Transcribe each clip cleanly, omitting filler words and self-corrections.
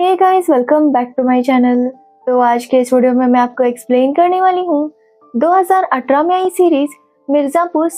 Hey guys, welcome back to my channel. तो आज के इस वीडियो में मैं आपको एक्सप्लेन करने वाली हूँ 2018 में आई सीरीज मिर्जापुर।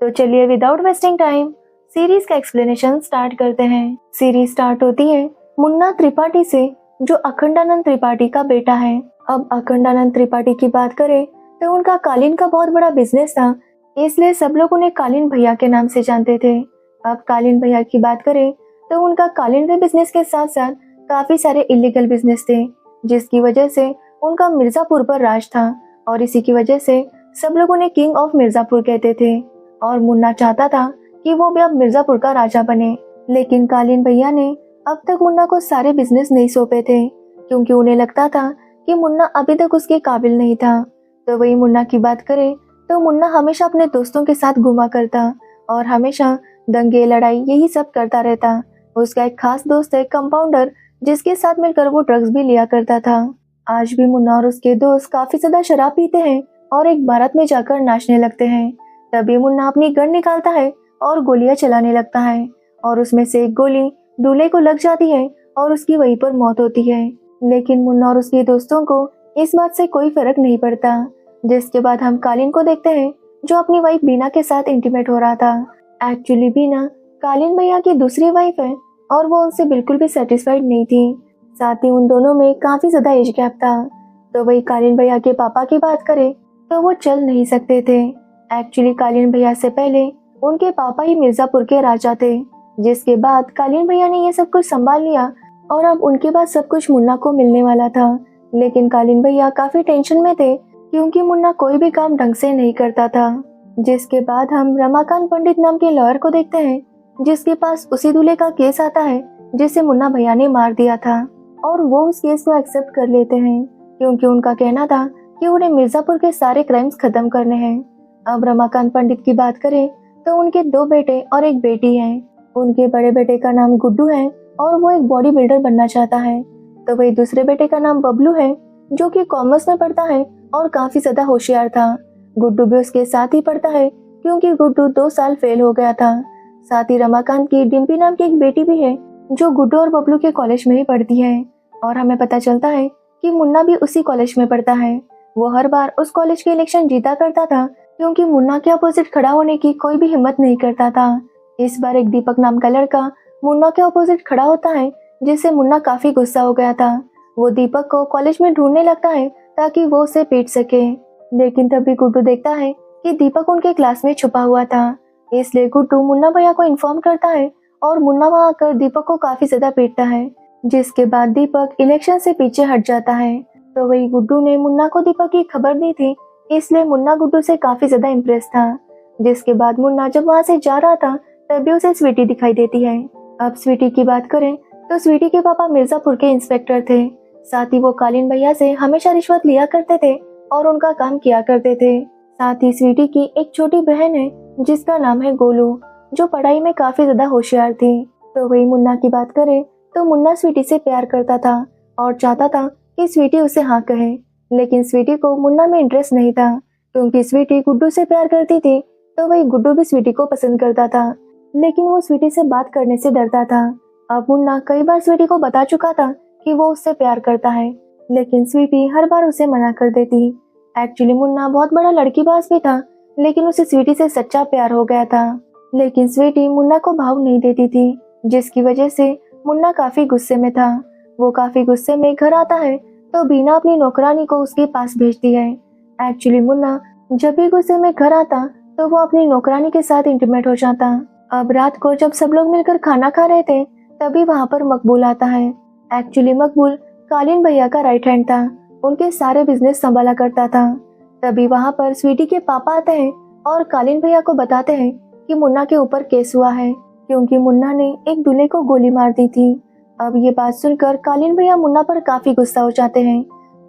तो चलिए विदाउट वेस्टिंग टाइम सीरीज का एक्सप्लेनेशन स्टार्ट करते हैं। सीरीज स्टार्ट होती है मुन्ना त्रिपाठी से, जो अखंडानंद त्रिपाठी का बेटा है। अब अखंडानंद त्रिपाठी की बात करें तो उनका कालीन का बहुत बड़ा बिजनेस था, इसलिए सब लोग उन्हें कालीन भैया के नाम से जानते थे। अब कालीन भैया की बात करें तो उनका कालीन के बिजनेस के साथ साथ काफी सारे इलीगल बिजनेस थे, जिसकी वजह से उनका मिर्जापुर पर राज था और इसी की वजह से सब लोग उन्हें किंग ऑफ मिर्जापुर कहते थे। और मुन्ना चाहता था कि वो भी अब मिर्जापुर का राजा बने, लेकिन कालीन भैया ने अब तक मुन्ना को सारे बिजनेस नहीं सौंपे थे, क्योंकि उन्हें लगता था कि मुन्ना अभी तक उसके काबिल नहीं था। तो वही मुन्ना की बात करें तो मुन्ना हमेशा अपने दोस्तों के साथ घूमा करता और हमेशा दंगे लड़ाई यही सब करता रहता। उसका एक खास दोस्त है कंपाउंडर, जिसके साथ मिलकर वो ड्रग्स भी लिया करता था। आज भी मुन्ना और उसके दोस्त काफी ज्यादा शराब पीते हैं और एक बारात में जाकर नाचने लगते हैं। तभी मुन्ना अपनी गन निकालता है और गोलियां चलाने लगता है और उसमें से एक गोली दूल्हे को लग जाती है और उसकी वहीं पर मौत होती है। लेकिन मुन्ना और उसके दोस्तों को इस बात से कोई फर्क नहीं पड़ता। जिसके बाद हम कालीन को देखते हैं, जो अपनी वाइफ बीना के साथ इंटीमेट हो रहा था। एक्चुअली बीना कालीन भैया की दूसरी वाइफ है और वो उनसे बिल्कुल भी सेटिस्फाइड नहीं थी। साथ ही उन दोनों में काफी ज्यादा एज गैप था। तो वही कालीन भैया के पापा की बात करें तो वो चल नहीं सकते थे। एक्चुअली कालीन भैया से पहले उनके पापा ही मिर्जापुर के राजा थे, जिसके बाद कालीन भैया ने ये सब कुछ संभाल लिया और अब उनके बाद सब कुछ मुन्ना को मिलने वाला था। लेकिन कालीन भैया काफी टेंशन में थे, क्योंकि मुन्ना कोई भी काम ढंग से नहीं करता था। जिसके बाद हम रमाकांत पंडित नाम के लॉयर को देखते हैं, जिसके पास उसी दूल्हे का केस आता है जिसे मुन्ना भैया ने मार दिया था, और वो उस केस को एक्सेप्ट कर लेते हैं, क्योंकि उनका कहना था कि उन्हें मिर्जापुर के सारे क्राइम्स खत्म करने हैं। अब रमाकांत पंडित की बात करें तो उनके 2 बेटे और एक बेटी है। उनके बड़े बेटे का नाम गुड्डू है और वो एक बॉडी बिल्डर बनना चाहता है। तो वही दूसरे बेटे का नाम बबलू है, जो कि कॉमर्स में पढ़ता है और काफी ज्यादा होशियार था। गुड्डू भी उसके साथ ही पढ़ता है, क्योंकि गुड्डू 2 साल फेल हो गया था। साथ ही रमाकांत की डिम्पी नाम की एक बेटी भी है, जो गुड्डू और बबलू के कॉलेज में ही पढ़ती है। और हमें पता चलता है कि मुन्ना भी उसी कॉलेज में पढ़ता है। वो हर बार उस कॉलेज के इलेक्शन जीता करता था, क्योंकि मुन्ना के अपोजिट खड़ा होने की कोई भी हिम्मत नहीं करता था। इस बार एक दीपक नाम का लड़का मुन्ना के अपोजिट खड़ा होता है, जिससे मुन्ना काफी गुस्सा हो गया था। वो दीपक को कॉलेज में ढूंढने लगता है ताकि वो उसे पीट सके। लेकिन तभी गुड्डू देखता है कि दीपक उनके क्लास में छुपा हुआ था, इसलिए गुड्डू मुन्ना भैया को इन्फॉर्म करता है और मुन्ना वहां आकर दीपक को काफी ज्यादा पीटता है। जिसके बाद दीपक इलेक्शन से पीछे हट जाता है। तो वही गुड्डू ने मुन्ना को दीपक की खबर दी थी, इसलिए मुन्ना गुड्डू से काफी ज्यादा इम्प्रेस था। जिसके बाद मुन्ना जब वहां से जा रहा था, तभी उसे स्वीटी दिखाई देती है। अब स्वीटी की बात करें तो स्वीटी के पापा मिर्जापुर के इंस्पेक्टर थे। साथ ही वो कालीन भैया से हमेशा रिश्वत लिया करते थे और उनका काम किया करते थे। साथ ही स्वीटी की एक छोटी बहन है, जिसका नाम है गोलू, जो पढ़ाई में काफी ज्यादा होशियार थी। तो वही मुन्ना की बात करें तो मुन्ना स्वीटी से प्यार करता था और चाहता था कि स्वीटी उसे हाँ कहे। लेकिन स्वीटी को मुन्ना में इंटरेस्ट नहीं था, क्योंकि स्वीटी गुड्डू से प्यार करती थी। तो वही गुड्डू भी स्वीटी को पसंद करता था, लेकिन वो स्वीटी से बात करने से डरता था। अब मुन्ना कई बार स्वीटी को बता चुका था कि वो उससे प्यार करता है, लेकिन स्वीटी हर बार उसे मना कर देती। एक्चुअली मुन्ना बहुत बड़ा लड़कीबाज भी था, लेकिन उसे स्वीटी से सच्चा प्यार हो गया था। लेकिन स्वीटी मुन्ना को भाव नहीं देती थी, जिसकी वजह से मुन्ना काफी गुस्से में था। वो काफी गुस्से में घर आता है तो बीना अपनी नौकरानी को उसके पास भेजती है। एक्चुअली मुन्ना जब भी गुस्से में घर आता तो वो अपनी नौकरानी के साथ इंटीमेट हो जाता। अब रात को जब सब लोग मिलकर खाना खा रहे थे, तभी वहाँ पर मकबूल आता है। एक्चुअली मकबूल कालीन भैया का राइट हैंड था, उनके सारे बिजनेस संभाला करता था। तभी वहाँ पर स्वीटी के पापा आते हैं और कालीन भैया को बताते हैं कि मुन्ना के ऊपर केस हुआ है, क्योंकि मुन्ना ने एक दूल्हे को गोली मार दी थी। अब ये बात सुनकर कालीन भैया मुन्ना पर काफी गुस्सा हो जाते हैं,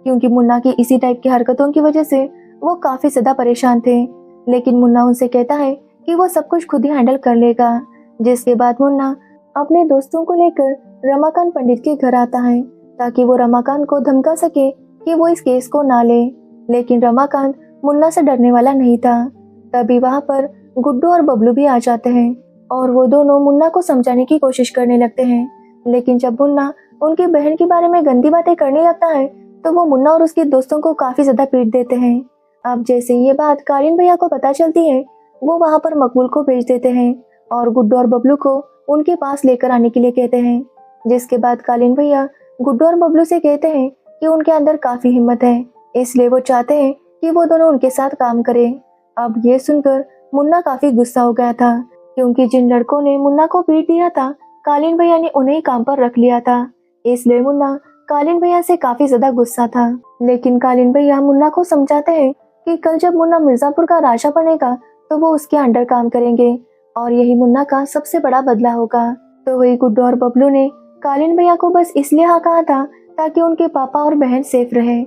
क्योंकि मुन्ना की इसी टाइप की हरकतों की वजह से वो काफी ज्यादा परेशान थे। लेकिन मुन्ना उनसे कहता है कि वो सब कुछ खुद ही हैंडल कर लेगा। जिसके बाद मुन्ना अपने दोस्तों को लेकर रमाकांत पंडित के घर आता है, ताकि वो रमाकांत को धमका सके कि वो इस केस को ना ले। लेकिन रमाकांत मुन्ना से डरने वाला नहीं था। तभी वहाँ पर गुड्डू और बबलू भी आ जाते हैं और वो दोनों मुन्ना को समझाने की कोशिश करने लगते हैं। लेकिन जब मुन्ना उनकी बहन के बारे में गंदी बातें करने लगता है तो वो मुन्ना और उसके दोस्तों को काफी ज्यादा पीट देते हैं। अब जैसे ये बात कालीन भैया को पता चलती है, वो वहाँ पर मकबूल को भेज देते हैं और गुड्डू और बबलू को उनके पास लेकर आने के लिए कहते हैं। जिसके बाद कालीन भैया गुड्डू और बबलू से कहते हैं कि उनके अंदर काफी हिम्मत है, इसलिए वो चाहते हैं कि वो दोनों उनके साथ काम करें। अब ये सुनकर मुन्ना काफी गुस्सा हो गया था, क्योंकि जिन लड़कों ने मुन्ना को पीट दिया था कालीन भैया ने उन्हें काम पर रख लिया था। इसलिए मुन्ना कालीन भैया से काफी ज्यादा गुस्सा था। लेकिन कालीन भैया मुन्ना को समझाते हैं कि कल जब मुन्ना मिर्जापुर का राजा बनेगा तो वो उसके अंडर काम करेंगे और यही मुन्ना का सबसे बड़ा बदला होगा। तो वही गुड्डू और बबलू ने कालीन भैया को बस इसलिए हाँ कहा था ताकि उनके पापा और बहन सेफ रहे।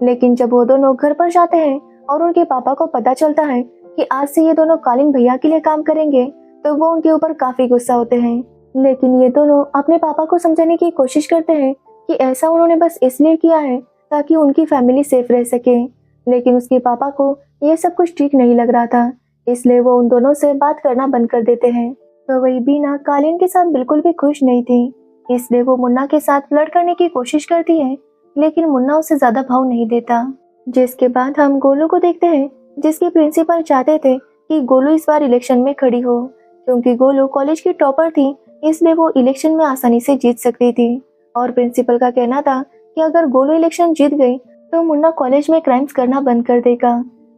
लेकिन जब वो दोनों घर पर जाते हैं और उनके पापा को पता चलता है कि आज से ये दोनों कालीन भैया के लिए काम करेंगे तो वो उनके ऊपर काफी गुस्सा होते हैं। लेकिन ये दोनों अपने पापा को समझाने की कोशिश करते हैं कि ऐसा उन्होंने बस इसलिए किया है ताकि उनकी फैमिली सेफ रह सके। लेकिन उसके पापा को ये सब कुछ ठीक नहीं लग रहा था, इसलिए वो उन दोनों से बात करना बंद कर देते हैं। तो वही बीना कालीन के साथ बिल्कुल भी खुश नहीं थी, इसलिए वो मुन्ना के साथ फ्लर्ट करने की कोशिश करती है, लेकिन मुन्ना उसे ज्यादा भाव नहीं देता। जिसके बाद हम गोलू को देखते हैं, जिसके प्रिंसिपल चाहते थे कि गोलू इस बार इलेक्शन में खड़ी हो, क्योंकि गोलू कॉलेज की टॉपर थी, इसलिए वो इलेक्शन में आसानी से जीत सकती थी। और प्रिंसिपल का कहना था कि अगर गोलू इलेक्शन जीत गई तो मुन्ना कॉलेज में क्राइम्स करना बंद कर देगा।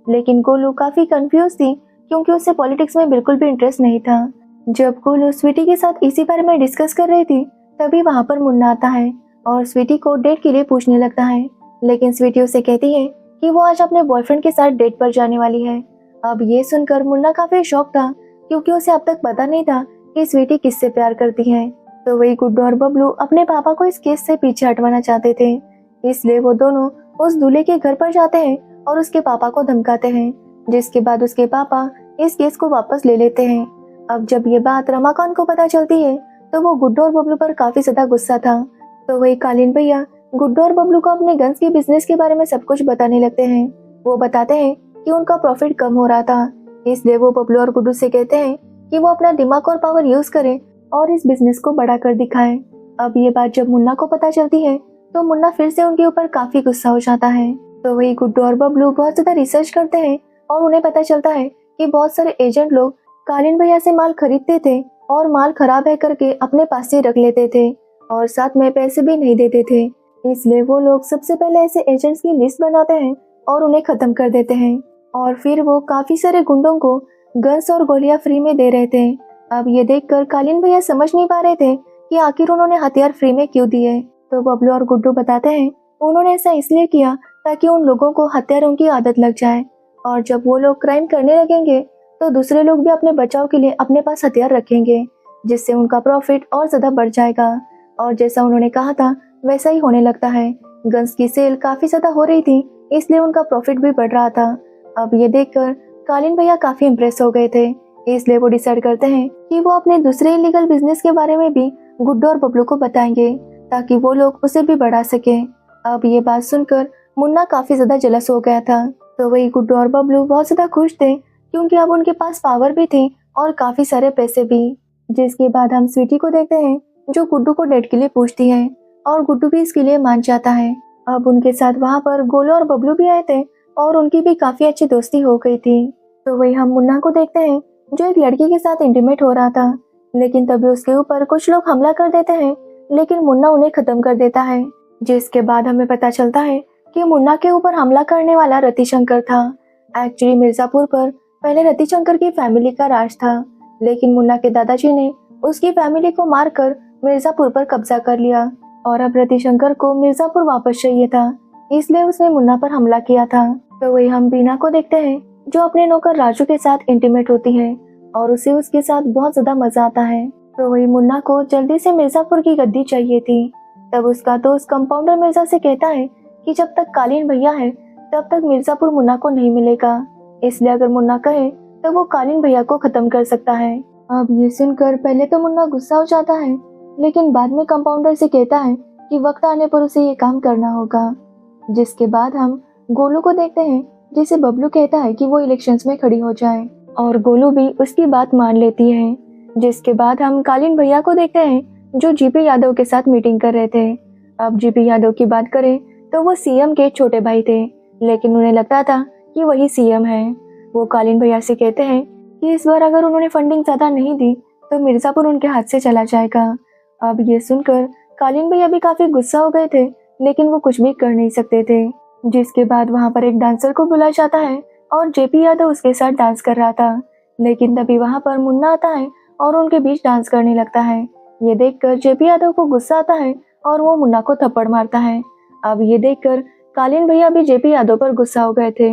लेकिन गोलू काफी कंफ्यूज थी, क्योंकि उसे पॉलिटिक्स में बिल्कुल भी इंटरेस्ट नहीं था। जब गोलू स्वीटी के साथ इसी बारे में डिस्कस कर रही थी तभी वहाँ पर मुन्ना आता है और स्वीटी को डेट के लिए पूछने लगता है। लेकिन स्वीटी उसे कहती है कि वो आज अपने बॉयफ्रेंड के साथ डेट पर जाने वाली है। अब ये सुनकर मुन्ना काफी शॉक था, क्योंकि उसे अब तक पता नहीं था कि स्वीटी किससे प्यार करती है। तो वही गुड्डू और बबलू अपने पापा को इस केस से पीछे हटवाना चाहते थे, इसलिए वो दोनों उस दूल्हे के घर पर जाते हैं और उसके पापा को धमकाते हैं। जिसके बाद उसके पापा इस केस को वापस ले लेते हैं। अब जब ये बात रमाकांत को पता चलती है तो वो गुड्डू और बबलू पर काफी ज्यादा गुस्सा था। तो वही कालीन भैया गुड्डू और बबलू को अपने गन्स के बिजनेस के बारे में सब कुछ बताने लगते हैं। वो बताते हैं कि उनका प्रॉफिट कम हो रहा था, इसलिए वो बबलू और गुड्डू से कहते हैं कि वो अपना दिमाग और पावर यूज करें और इस बिजनेस को बड़ा कर दिखाएं। अब ये बात जब मुन्ना को पता चलती है तो मुन्ना फिर से उनके ऊपर काफी गुस्सा हो जाता है। तो वही गुड्डू और बबलू बहुत ज्यादा रिसर्च करते हैं और उन्हें पता चलता है कि बहुत सारे एजेंट लोग कालीन भैया से माल खरीदते थे और माल खराब है करके अपने पास ही रख लेते थे और साथ में पैसे भी नहीं देते थे। इसलिए वो लोग सबसे पहले ऐसे एजेंट्स की लिस्ट बनाते हैं और उन्हें खत्म कर देते हैं और फिर वो काफी सारे गुंडों को गन्स और गोलियां फ्री में दे रहे थे। अब ये देखकर कालीन भैया समझ नहीं पा रहे थे कि आखिर उन्होंने हथियार फ्री में क्यों दिए। तो बबलू और गुड्डू बताते हैं उन्होंने ऐसा इसलिए किया ताकि उन लोगों को हथियारों की आदत लग जाए और जब वो लोग क्राइम करने लगेंगे तो दूसरे लोग भी अपने बचाव के लिए अपने पास हथियार रखेंगे, जिससे उनका प्रॉफिट और ज्यादा बढ़ जाएगा। और जैसा उन्होंने कहा था वैसा ही होने लगता है। गन्स की सेल काफी ज्यादा हो रही थी, इसलिए उनका प्रॉफिट भी बढ़ रहा था। अब ये देखकर कालीन भैया काफी इम्प्रेस हो गए थे, इसलिए वो डिसाइड करते हैं कि वो अपने दूसरे इलीगल बिजनेस के बारे में भी गुड्डू और बबलू को बताएंगे ताकि वो लोग उसे भी बढ़ा सके। अब ये बात सुनकर मुन्ना काफी ज्यादा जलस हो गया था। तो वही गुड्डू और बबलू बहुत ज्यादा खुश थे, क्योंकि अब उनके पास पावर भी थी और काफी सारे पैसे भी। जिसके बाद हम स्वीटी को देखते हैं, जो गुड्डू को डेट के लिए पूछती है और गुड्डू भी इसके लिए मान जाता है। अब उनके साथ वहाँ पर गोलू और बबलू भी आए थे और उनकी भी काफी अच्छी दोस्ती हो गई थी। तो वही हम मुन्ना को देखते हैं, जो एक लड़की के साथ इंटीमेट हो रहा था, लेकिन तभी उसके ऊपर कुछ लोग हमला कर देते हैं, लेकिन मुन्ना उन्हें खत्म कर देता है। जिसके बाद हमें पता चलता है कि मुन्ना के ऊपर हमला करने वाला रतिशंकर था। एक्चुअली मिर्जापुर पर पहले रतिशंकर की फैमिली का राज था, लेकिन मुन्ना के दादाजी ने उसकी फैमिली को मारकर मिर्जापुर पर कब्जा कर लिया और अब रतिशंकर को मिर्जापुर वापस चाहिए था, इसलिए उसने मुन्ना पर हमला किया था। तो वही हम बीना को देखते हैं, जो अपने नौकर राजू के साथ इंटीमेट होती है और उसे उसके साथ बहुत ज्यादा मजा आता है। तो वही मुन्ना को जल्दी से मिर्जापुर की गद्दी चाहिए थी। तब उसका दोस्त कंपाउंडर मिर्जा से कहता है कि जब तक कालीन भैया है तब तक मिर्जापुर मुन्ना को नहीं मिलेगा, इसलिए अगर मुन्ना कहे तो वो कालीन भैया को खत्म कर सकता है। अब ये सुनकर पहले तो मुन्ना गुस्सा हो जाता है, लेकिन बाद में कंपाउंडर से कहता है कि वक्त आने पर उसे ये काम करना होगा। जिसके बाद हम गोलू को देखते हैं, जिसे बबलू कहता है कि वो इलेक्शंस में खड़ी हो जाए और गोलू भी उसकी बात मान लेती है। जिसके बाद हम कालीन भैया को देखते हैं, जो जीपी यादव के साथ मीटिंग कर रहे थे अब जेपी यादव की बात करें तो वो सीएम के छोटे भाई थे, लेकिन उन्हें लगता था कि वही सीएम है। वो कालीन भैया से कहते हैं कि इस बार अगर उन्होंने फंडिंग ज्यादा नहीं दी तो मिर्जापुर उनके हाथ से चला जाएगा। अब ये सुनकर कालीन भैया भी काफी गुस्सा हो गए थे, लेकिन वो कुछ भी कर नहीं सकते थे। जिसके बाद वहां पर एक डांसर को बुलाया जाता है और जेपी यादव उसके साथ डांस कर रहा था, लेकिन तभी वहां पर मुन्ना आता है और उनके बीच डांस करने लगता है। ये देखकर जेपी यादव को गुस्सा आता है और वो मुन्ना को थप्पड़ मारता है। अब ये देखकर कालीन भैया भी जेपी यादव पर गुस्सा हो गए थे,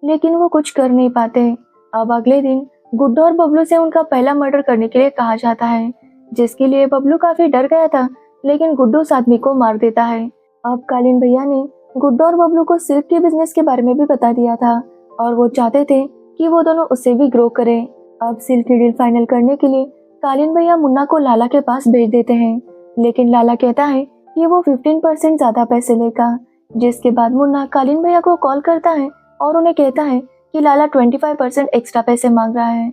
लेकिन वो कुछ कर नहीं पाते। अब अगले दिन गुड्डू और बबलू से उनका पहला मर्डर करने के लिए कहा जाता है, जिसके लिए बबलू काफी डर गया था, लेकिन गुड्डू उस आदमी को मार देता है। अब कालीन भैया ने गुड्डू और बबलू को सिल्क के बिजनेस के बारे में भी बता दिया था और वो चाहते थे कि वो दोनों उससे भी ग्रो करें। अब सिल्क की डील फाइनल करने के लिए कालीन भैया मुन्ना को लाला के पास भेज देते हैं, लेकिन लाला कहता है कि वो 15% ज्यादा पैसे लेगा। जिसके बाद मुन्ना कालीन भैया को कॉल करता है और उन्हें कहता है कि लाला 25% एक्स्ट्रा पैसे मांग रहा है।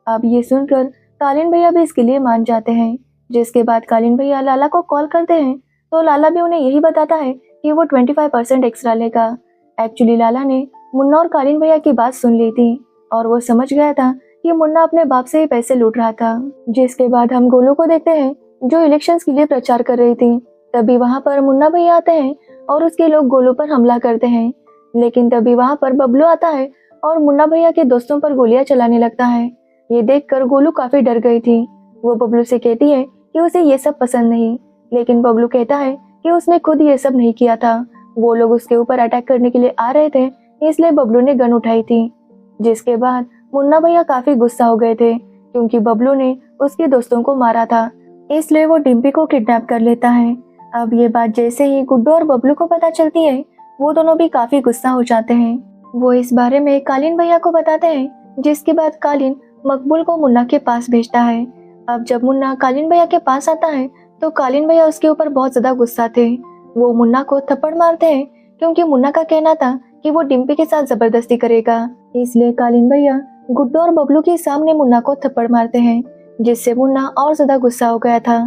अब ये सुनकर कालीन भैया भी इसके लिए मान जाते हैं। जिसके बाद कालीन भैया लाला को कॉल करते हैं तो लाला भी उन्हें यही बताता है कि वो 25% एक्स्ट्रा लेगा। एक्चुअली लाला ने मुन्ना और कालीन भैया की बात सुन ली थी और वो समझ गया था कि मुन्ना अपने बाप से ही पैसे लूट रहा था। जिसके बाद हम गोलू को देखते हैं जो इलेक्शंस के लिए प्रचार कर रही थी। तभी वहां पर मुन्ना भैया आते हैं और उसके लोग गोलू पर हमला करते हैं, लेकिन तभी वहां पर बबलू आता है और मुन्ना भैया के दोस्तों पर गोलियां चलाने लगता है। ये देखकर गोलू काफी डर गई थी। वो बबलू से कहती है कि उसे ये सब पसंद नहीं, लेकिन बबलू कहता है कि उसने खुद ये सब नहीं किया था, वो लोग उसके ऊपर अटैक करने के लिए आ रहे थे, इसलिए बबलू ने गन उठाई थी। जिसके बाद मुन्ना भैया काफी गुस्सा हो गए थे क्योंकि बबलू ने उसके दोस्तों को मारा था, इसलिए वो डिम्पी को किडनैप कर लेता है। अब ये बात जैसे ही गुड्डू और बबलू को पता चलती है, वो दोनों भी काफी गुस्सा हो जाते हैं। वो इस बारे में कालीन भैया को बताते हैं, जिसके बाद कालीन मकबूल को मुन्ना के पास भेजता है। अब जब मुन्ना कालीन भैया के पास आता है तो कालीन भैया उसके ऊपर बहुत ज्यादा गुस्सा थे। वो मुन्ना को थप्पड़ मारते हैं क्योंकि मुन्ना का कहना था कि वो डिम्पी के साथ जबरदस्ती करेगा, इसलिए कालीन भैया गुड्डू और बबलू के सामने मुन्ना को थप्पड़ मारते हैं, जिससे मुन्ना और ज्यादा गुस्सा हो गया था।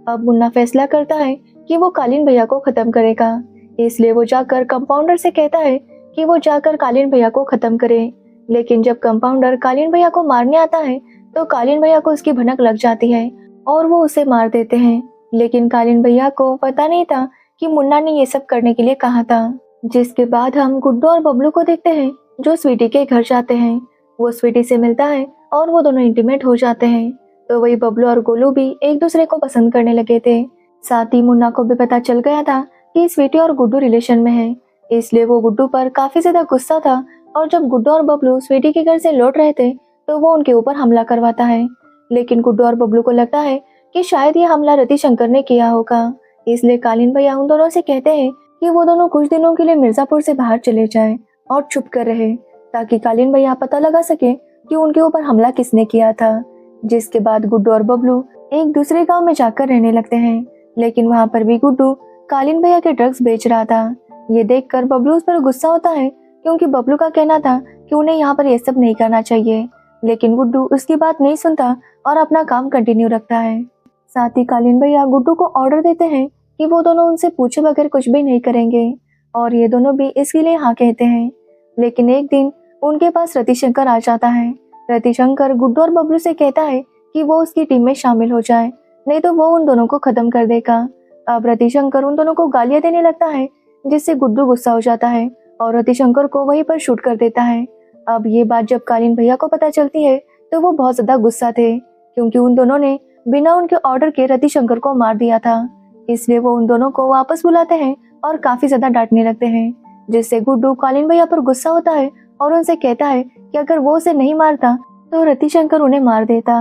अब मुन्ना फैसला करता है कि वो कालीन भैया को खत्म करेगा, इसलिए वो जाकर कंपाउंडर से कहता है कि वो जाकर कालीन भैया को खत्म करे। लेकिन जब कंपाउंडर कालीन भैया को मारने आता है तो कालीन भैया को उसकी भनक लग जाती है और वो उसे मार देते हैं, लेकिन कालीन भैया को पता नहीं था कि मुन्ना ने ये सब करने के लिए कहा था। जिसके बाद हम गुड्डू और बबलू को देखते हैं जो स्वीटी के घर जाते हैं। वो स्वीटी से मिलता है और वो दोनों इंटीमेट हो जाते हैं। तो वही बबलू और गोलू भी एक दूसरे को पसंद करने लगे थे। साथ ही मुन्ना को भी पता चल गया था कि स्वीटी और गुड्डू रिलेशन में है, इसलिए वो गुड्डू पर काफी ज्यादा गुस्सा था और जब गुड्डू और बबलू स्वीटी के घर से लौट रहे थे तो वो उनके ऊपर हमला करवाता है। लेकिन गुड्डू और बबलू को लगता है कि शायद ये हमला रतिशंकर ने किया होगा, इसलिए कालीन भैया उन दोनों से कहते हैं कि वो दोनों कुछ दिनों के लिए मिर्जापुर से बाहर चले जाएं और चुप कर रहे, ताकि कालीन भैया पता लगा सके कि उनके ऊपर हमला किसने किया था। जिसके बाद गुड्डू और बबलू एक दूसरे गांव में जाकर रहने लगते हैं, लेकिन वहां पर भी गुड्डू कालीन भैया के ड्रग्स बेच रहा था। ये देखकर बबलू उस पर गुस्सा होता है क्योंकि बबलू का कहना था कि उन्हें यहाँ पर ये सब नहीं करना चाहिए, लेकिन गुड्डू उसकी बात नहीं सुनता और अपना काम कंटिन्यू रखता है। साथ ही कालीन भैया गुड्डू को ऑर्डर देते हैं कि वो दोनों उनसे पूछे बगैर कुछ भी नहीं करेंगे और ये दोनों भी इसके लिए हाँ कहते हैं। लेकिन एक दिन उनके पास रतिशंकर आ जाता है। रतिशंकर गुड्डू और बबलू से कहता है कि वो उसकी टीम में शामिल हो जाए, नहीं तो वो उन दोनों को खत्म कर देगा। अब रतिशंकर उन दोनों को गालियां देने लगता है, जिससे गुड्डू गुस्सा हो जाता है और रतिशंकर को वहीं पर शूट कर देता है। अब ये बात जब कालीन भैया को पता चलती है तो वो बहुत ज्यादा गुस्सा थे क्योंकि उन दोनों ने बिना उनके ऑर्डर के रतिशंकर को मार दिया था, इसलिए वो उन दोनों को वापस बुलाते हैं और काफी ज्यादा डांटने लगते हैं, जिससे गुड्डू कालीन भैया पर गुस्सा होता है और उनसे कहता है कि अगर वो उसे नहीं मारता तो रतिशंकर उन्हें मार देता।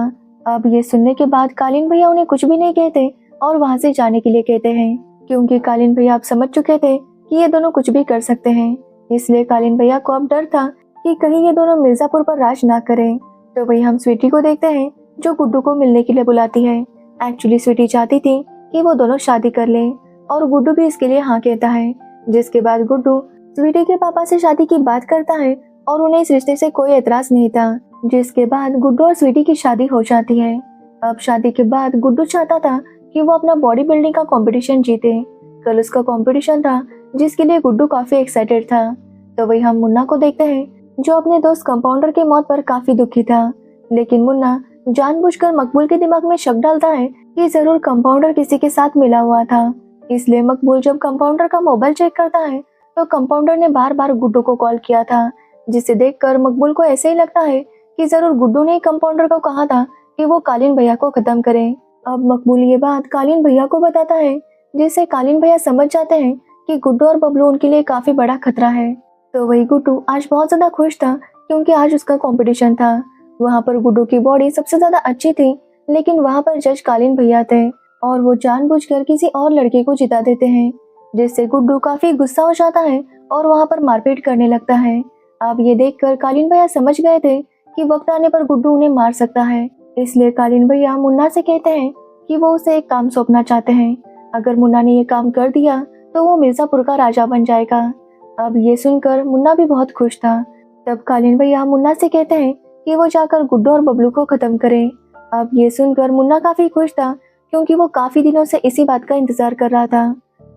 अब ये सुनने के बाद कालीन भैया उन्हें कुछ भी नहीं कहते और वहाँ से जाने के लिए कहते हैं, क्योंकि कालीन भैया अब समझ चुके थे कि ये दोनों कुछ भी कर सकते हैं, इसलिए कालीन भैया को अब डर था कि कहीं ये दोनों मिर्जापुर पर राज ना करें। तो वही हम स्वीटी को देखते हैं जो गुड्डू को मिलने के लिए बुलाती है। एक्चुअली स्वीटी चाहती थी कि वो दोनों शादी कर ले और गुड्डू भी इसके लिए हाँ कहता है। जिसके बाद गुड्डू स्वीटी के पापा से शादी की बात करता है और उन्हें इस रिश्ते से कोई एतराज नहीं था। जिसके बाद गुड्डू और स्वीटी की शादी हो जाती है। अब शादी के बाद गुड्डू चाहता था कि वो अपना बॉडी बिल्डिंग का कंपटीशन जीते, कल उसका कंपटीशन था जिसके लिए गुड्डू काफी एक्साइटेड था। तो वही हम मुन्ना को देखते हैं जो अपने दोस्त कंपाउंडर की मौत पर काफी दुखी था। लेकिन मुन्ना जानबूझकर मकबूल के दिमाग में शक डालता है कि जरूर कंपाउंडर किसी के साथ मिला हुआ था। इसलिए मकबूल जब कंपाउंडर का मोबाइल चेक करता है तो कंपाउंडर ने बार बार गुड्डू को कॉल किया था, जिसे देखकर मकबूल को ऐसे ही लगता है कि जरूर गुड्डू ने कंपाउंडर को कहा था कि वो कालीन भैया को खत्म करे। अब मकबूल ये बात कालीन भैया को बताता है, जिससे कालीन भैया समझ जाते हैं कि गुड्डू और बबलू उनके लिए काफी बड़ा खतरा है। तो वही गुड्डू आज बहुत ज्यादा खुश था क्योंकि आज उसका कंपटीशन था। वहाँ पर गुड्डू की बॉडी सबसे ज्यादा अच्छी थी, लेकिन वहाँ पर जज कालीन भैया थे और वो जानबूझकर किसी और लड़के को जिता देते हैं, जिससे गुड्डू काफी गुस्सा हो जाता है और वहाँ पर मारपीट करने लगता है। अब ये देखकर कालीन भैया समझ गए थे कि वक्त आने पर गुड्डू उन्हें मार सकता है। इसलिए कालीन भैया मुन्ना से कहते हैं कि वो उसे एक काम सौंपना चाहते हैं। अगर मुन्ना ने ये काम कर दिया तो वो मिर्जापुर का राजा बन जाएगा। अब ये सुनकर मुन्ना भी बहुत खुश था। तब कालीन भैया मुन्ना से कहते हैं कि वो जाकर गुड्डू और बबलू को खत्म करे। अब ये सुनकर मुन्ना काफी खुश था क्योंकि वो काफी दिनों से इसी बात का इंतजार कर रहा था।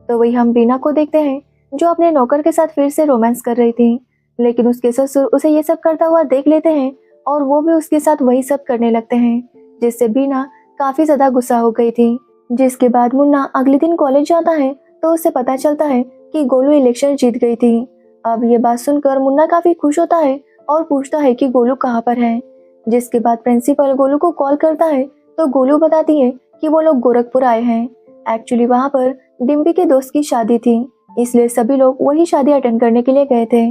तो वही हम बीना को देखते हैं जो अपने नौकर के साथ फिर से रोमांस कर रही थी, लेकिन उसके ससुर उसे ये सब करता हुआ देख लेते हैं और वो भी उसके साथ वही सब करने लगते हैं, जिससे बीना काफी ज्यादा गुस्सा हो गई थी। जिसके बाद मुन्ना अगले दिन कॉलेज जाता है तो उसे पता चलता है कि गोलू इलेक्शन जीत गई थी। अब ये बात सुनकर मुन्ना काफी खुश होता है और पूछता है कि गोलू कहाँ पर है। जिसके बाद प्रिंसिपल गोलू को कॉल करता है तो गोलू बताती है कि वो लोग गोरखपुर आए हैं। एक्चुअली वहाँ पर डिम्पी के दोस्त की शादी थी, इसलिए सभी लोग वही शादी अटेंड करने के लिए गए थे।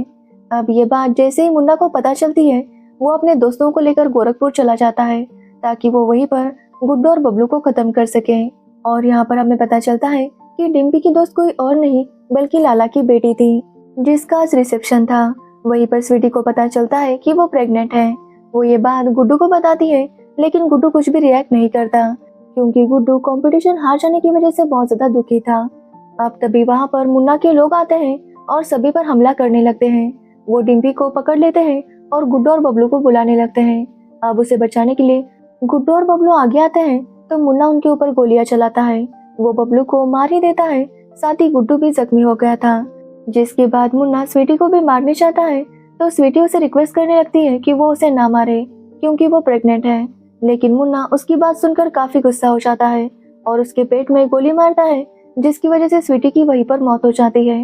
अब ये बात जैसे ही मुन्ना को पता चलती है वो अपने दोस्तों को लेकर गोरखपुर चला जाता है ताकि वो वहीं पर गुड्डू और बबलू को खत्म कर सके। और यहाँ पर हमें पता चलता है कि डिम्पी की दोस्त कोई और नहीं बल्कि लाला की बेटी थी, जिसका आज रिसेप्शन था। वहीं पर स्वीटी को पता चलता है कि वो प्रेग्नेंट है। वो ये बात गुड्डू को बताती है, लेकिन गुड्डू कुछ भी रिएक्ट नहीं करता क्योंकि गुड्डू कंपटीशन हार जाने की वजह से बहुत ज्यादा दुखी था। अब तभी वहाँ पर मुन्ना के लोग आते हैं और सभी पर हमला करने लगते हैं। वो डिम्पी को पकड़ लेते हैं और गुड्डू और बबलू को बुलाने लगते हैं। अब उसे बचाने के लिए गुड्डू और बबलू आगे आते हैं तो मुन्ना उनके ऊपर गोलियां चलाता है। वो बबलू को मार ही देता है, साथ ही गुड्डू भी जख्मी हो गया था। जिसके बाद मुन्ना स्वीटी को भी मारने चाहता है तो स्वीटी उसे रिक्वेस्ट करने लगती है कि वो उसे ना मारे क्योंकि वो प्रेग्नेंट है। लेकिन मुन्ना उसकी बात सुनकर काफी गुस्सा हो जाता है और उसके पेट में गोली मारता है, जिसकी वजह से स्वीटी की वहीं पर मौत हो जाती है।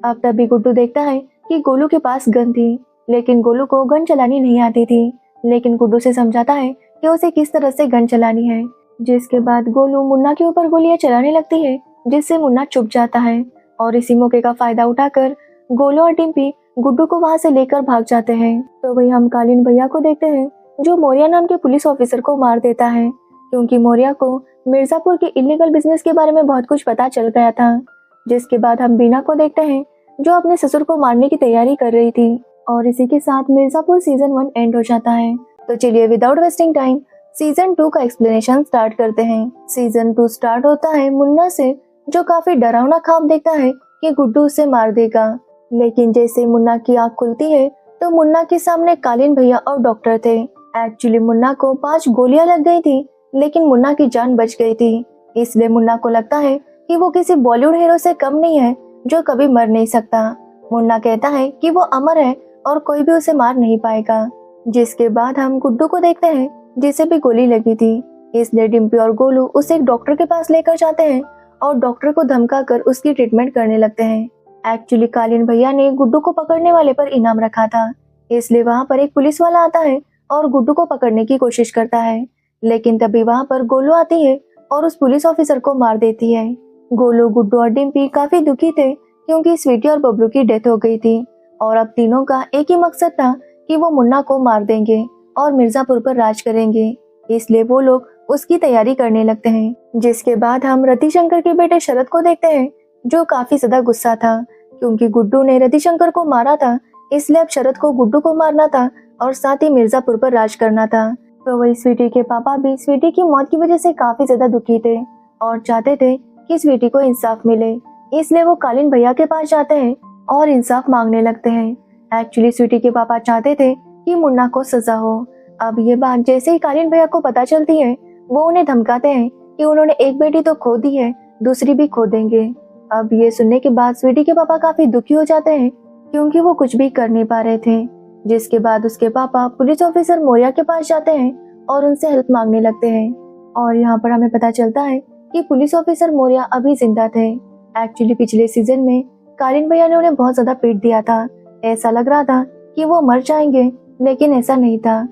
अब तभी गुड्डू देखता है कि गोलू के पास गन थी, लेकिन गोलू को गन चलानी नहीं आती थी। लेकिन गुड्डू से समझाता है कि उसे किस तरह से गन चलानी है। जिसके बाद गोलू मुन्ना के ऊपर गोलियां चलाने लगती है, जिससे मुन्ना चुप जाता है और इसी मौके का फायदा उठाकर गोलू और डिम्पी गुड्डू को वहां से लेकर भाग जाते हैं। तो वही हम कालीन भैया को देखते हैं जो मौर्या नाम के पुलिस ऑफिसर को मार देता है क्योंकि मौर्या को मिर्जापुर के इलीगल बिजनेस के बारे में बहुत कुछ पता चल गया था। जिसके बाद हम बीना को देखते हैं जो अपने ससुर को मारने की तैयारी कर रही थी और इसी के साथ मिर्जापुर सीजन 1 एंड हो जाता है। तो चलिए विदाउट वेस्टिंग टाइम सीजन 2 का एक्सप्लेनेशन स्टार्ट करते हैं। सीजन 2 स्टार्ट होता है मुन्ना से, जो काफी डरावना ख्वाब देखता है कि गुड्डू उसे मार देगा। लेकिन जैसे मुन्ना की आंख खुलती है तो मुन्ना के सामने कालीन भैया और डॉक्टर थे। एक्चुअली मुन्ना को 5 गोलियां लग गई थी, लेकिन मुन्ना की जान बच गई थी। इसलिए मुन्ना को लगता है कि वो किसी बॉलीवुड हीरो से कम नहीं है जो कभी मर नहीं सकता। मुन्ना कहता है कि वो अमर है और कोई भी उसे मार नहीं पाएगा। जिसके बाद हम गुड्डू को देखते हैं जिसे भी गोली लगी थी। इसलिए डिम्पी और गोलू उसे एक डॉक्टर के पास लेकर जाते हैं और डॉक्टर को धमका कर उसकी ट्रीटमेंट करने लगते हैं। एक्चुअली कालीन भैया ने गुड्डू को पकड़ने वाले पर इनाम रखा था, इसलिए वहाँ पर एक पुलिस वाला आता है और गुड्डू को पकड़ने की कोशिश करता है। लेकिन तभी वहाँ पर गोलू आती है और उस पुलिस ऑफिसर को मार देती है। गोलू, गुड्डू और डिम्पी काफी दुखी थे क्योंकि स्वीटी और बबलू की डेथ हो गई थी और अब तीनों का एक ही मकसद था कि वो मुन्ना को मार देंगे और मिर्जापुर पर राज करेंगे। इसलिए वो लोग उसकी तैयारी करने लगते हैं। जिसके बाद हम रतिशंकर के बेटे शरद को देखते हैं जो काफी ज्यादा गुस्सा था क्योंकि गुड्डू ने रतिशंकर को मारा था, इसलिए अब शरद को गुड्डू को मारना था और साथ ही मिर्जापुर पर राज करना था। तो वही स्वीटी के पापा भी स्वीटी की मौत की वजह से काफी ज्यादा दुखी थे और चाहते थे कि स्वीटी को इंसाफ मिले, इसलिए वो कालीन भैया के पास जाते हैं और इंसाफ मांगने लगते हैं। एक्चुअली स्वीटी के पापा चाहते थे कि मुन्ना को सजा हो। अब ये बात जैसे ही कालीन भैया को पता चलती है वो उन्हें धमकाते हैं कि उन्होंने एक बेटी तो खो दी है, दूसरी भी खो देंगे। अब ये सुनने के बाद स्वीटी के पापा काफी दुखी हो जाते हैं क्योंकि वो कुछ भी कर नहीं पा रहे थे। जिसके बाद उसके पापा पुलिस ऑफिसर मौर्य के पास जाते हैं और उनसे हेल्प मांगने लगते हैं। और यहाँ पर हमें पता चलता है कि पुलिस ऑफिसर मौर्य अभी जिंदा थे। एक्चुअली पिछले सीजन में कालीन भैया ने उन्हें बहुत ज्यादा पीट दिया था। ऐसा लग रहा था कि वो मर जाएंगे, लेकिन ऐसा नहीं था।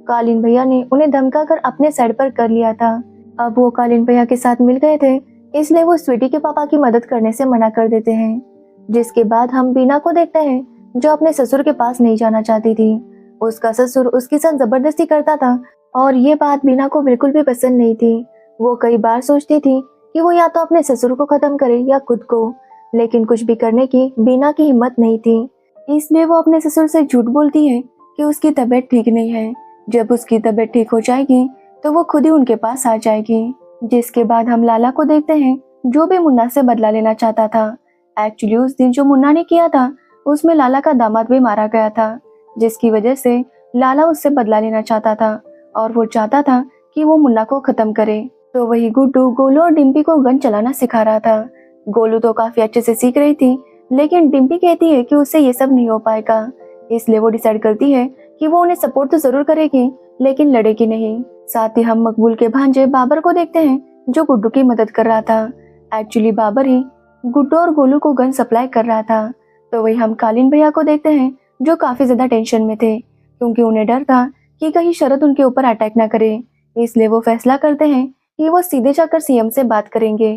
कालीन भैया ने उन्हें धमका कर अपने साइड पर कर लिया था। अब वो कालीन भैया के साथ मिल गए थे, इसलिए वो स्वीटी के पापा की मदद करने से मना कर देते हैं। जिसके बाद हम बीना को देखते हैं, जो अपने ससुर के पास नहीं जाना चाहती थी। उसका ससुर उसके साथ जबरदस्ती करता था और ये बात बीना को बिल्कुल भी पसंद नहीं थी। वो कई बार सोचती थी कि वो या तो अपने ससुर को खत्म करे या खुद को, लेकिन कुछ भी करने की बीना की हिम्मत नहीं थी। इसलिए वो अपने ससुर से झूठ बोलती है कि उसकी तबीयत ठीक नहीं है। जब उसकी तबीयत ठीक हो जाएगी तो वो खुद ही उनके पास आ जाएगी। जिसके बाद हम लाला को देखते हैं, जो भी मुन्ना से बदला लेना चाहता था। एक्चुअली उस दिन जो मुन्ना ने किया था उसमें लाला का दामाद भी मारा गया था, जिसकी वजह से लाला उससे बदला लेना चाहता था और वो चाहता था कि वो मुन्ना को खत्म करे। तो वही गुड्डू गोलू और डिम्पी को गन चलाना सिखा रहा था। गोलू तो काफी अच्छे से सीख रही थी, लेकिन डिम्पी कहती है कि उससे ये सब नहीं हो पाएगा। इसलिए वो डिसाइड करती है कि वो उन्हें सपोर्ट तो जरूर करेगी, लेकिन लड़ेगी नहीं। साथ ही हम मकबूल के भांजे बाबर को देखते हैं, जो गुड्डू की मदद कर रहा था। एक्चुअली बाबर ही गुड्डू और गोलू को गन सप्लाई कर रहा था। तो वही हम कालीन भैया को देखते हैं, जो काफी ज्यादा टेंशन में थे, क्योंकि उन्हें डर था कि कहीं शरद उनके ऊपर अटैक ना करे। इसलिए वो फैसला करते हैं कि वो सीधे जाकर सीएम से बात करेंगे।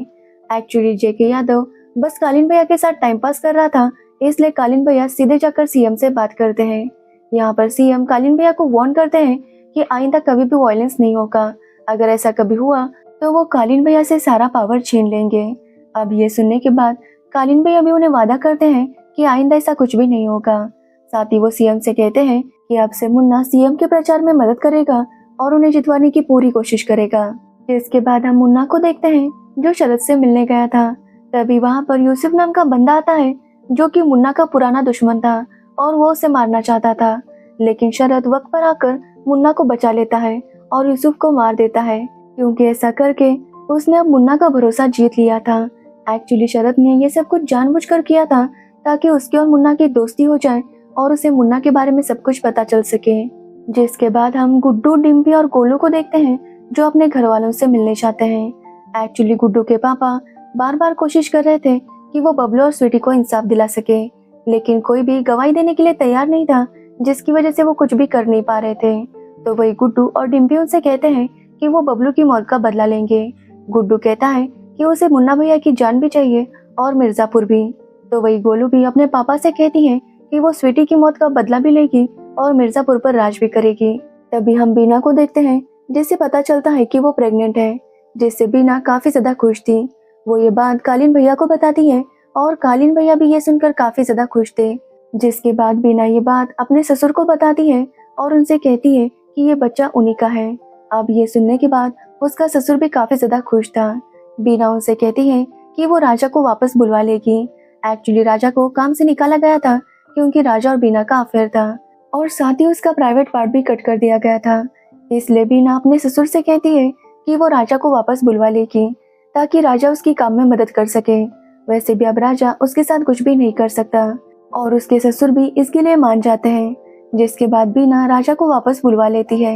एक्चुअली जेके यादव बस कालीन भैया के साथ टाइम पास कर रहा था, इसलिए कालीन भैया सीधे जाकर सीएम से बात करते हैं। यहाँ पर सीएम कालीन भैया को वार्न करते हैं कि आइंदा कभी भी वायलेंस नहीं होगा। अगर ऐसा कभी हुआ तो वो कालीन भैया से सारा पावर छीन लेंगे। अब ये सुनने के बाद कालीन भैया भी उन्हें वादा करते हैं कि आइंदा ऐसा कुछ भी नहीं होगा। साथ ही वो सीएम से कहते हैं कि अब से मुन्ना सीएम के प्रचार में मदद करेगा और उन्हें जितवाने की पूरी कोशिश करेगा। इसके बाद हम मुन्ना को देखते हैं, जो शरद से मिलने गया था। तभी वहाँ पर यूसुफ नाम का बंदा आता है, जो कि मुन्ना का पुराना दुश्मन था और वो उसे मारना चाहता था, लेकिन शरद वक्त पर आकर मुन्ना को बचा लेता है और यूसुफ को मार देता है, क्योंकि ऐसा करके उसने अब मुन्ना का भरोसा जीत लिया था। एक्चुअली शरद ने ये सब कुछ जानबूझकर किया था ताकि उसके और मुन्ना की दोस्ती हो जाए और उसे मुन्ना के बारे में सब कुछ पता चल सके। जिसके बाद हम गुड्डू, डिम्पी और गोलू को देखते हैं, जो अपने घर वालों से मिलने चाहते हैं। एक्चुअली गुड्डू के पापा बार बार कोशिश कर रहे थे कि वो बबलू और स्वीटी को इंसाफ दिला सके, लेकिन कोई भी गवाही देने के लिए तैयार नहीं था, जिसकी वजह से वो कुछ भी कर नहीं पा रहे थे। तो वही गुड्डू और डिम्पी उनसे कहते हैं कि वो बबलू की मौत का बदला लेंगे। गुड्डू कहता है कि उसे मुन्ना भैया की जान भी चाहिए और मिर्जापुर भी। तो वही गोलू भी अपने पापा से कहती है कि वो स्वीटी की मौत का बदला भी लेगी और मिर्जापुर पर राज भी करेगी। तभी हम बीना को देखते हैं, जिससे पता चलता है कि वो प्रेग्नेंट है, जिससे बीना काफी ज्यादा खुश थी। वो ये बात कालीन भैया को बताती है और कालीन भैया भी ये सुनकर काफी ज्यादा खुश थे। जिसके बाद बीना ये बात अपने ससुर को बताती है और उनसे कहती है कि ये बच्चा उन्हीं का है। अब ये सुनने के बाद उसका ससुर भी काफी ज्यादा खुश था। बीना उनसे कहती है कि वो राजा को वापस बुलवा लेगी। एक्चुअली राजा को काम से निकाला गया था, क्योंकि राजा और बीना का अफेयर था और साथ ही उसका प्राइवेट पार्ट भी कट कर दिया गया था। इसलिए बीना अपने ससुर से कहती है कि वो राजा को वापस बुलवा लेगी, ताकि राजा उसकी काम में मदद कर सके। वैसे भी अब राजा उसके साथ कुछ भी नहीं कर सकता और उसके ससुर भी इसके लिए मान जाते हैं। जिसके बाद बीना राजा को वापस बुलवा लेती है।